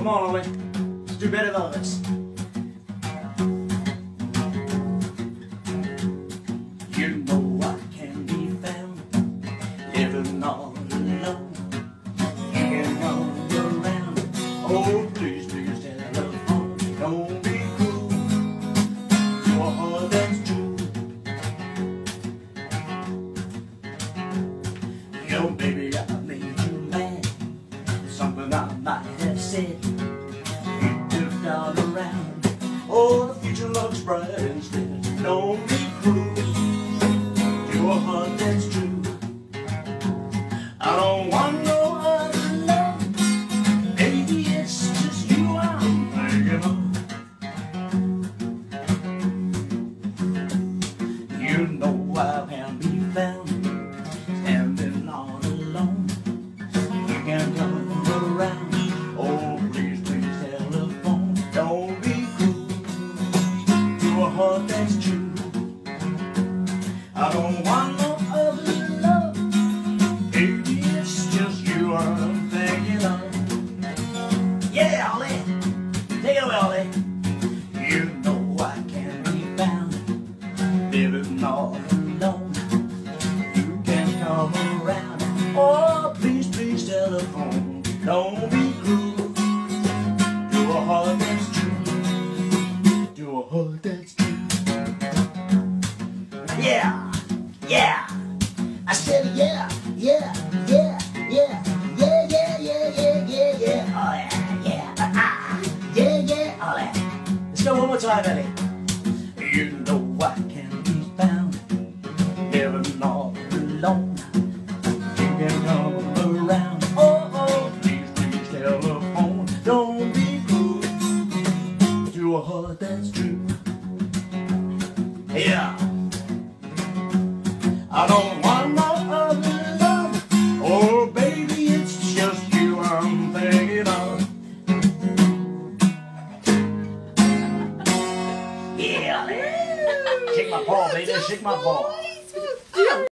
Come on, Ollie. Let's do better than this. You know I can be found living all alone. You can come around. Oh, please, please, telephone. Don't be cruel to a heart that's true. Yo, baby, I made you mad. Something I might have said. You took all around. Oh, the future looks bright instead. Don't be cruel to a heart that's true. I don't want no other love. Baby, it's just you I'm thinking of. You know I can be found standing all alone. You can come around. Oh, please, please, telephone. Don't be cruel to a heart that's true. I don't want no other love. Baby, it's just you I'm thinking of. Yeah, Ollie. Take it away, Ollie. You know I can be found living all alone. You can come around. Oh, please, please, telephone. Don't be cruel to a heart that's true. To a heart that's true. Yeah, yeah. I said yeah, yeah, yeah, yeah, yeah, yeah, yeah, yeah, yeah, yeah. Oh yeah, yeah, yeah, yeah. Oh yeah. Let's go one more time, Ellie. You know I can be found living all alone. You can come around. Oh, oh, please, please, telephone. Don't be cruel to a heart that's true. Yeah. I don't want no other love. Oh, baby, it's just you I'm thinking of. Yeah, shake my paw, baby, shake my paw.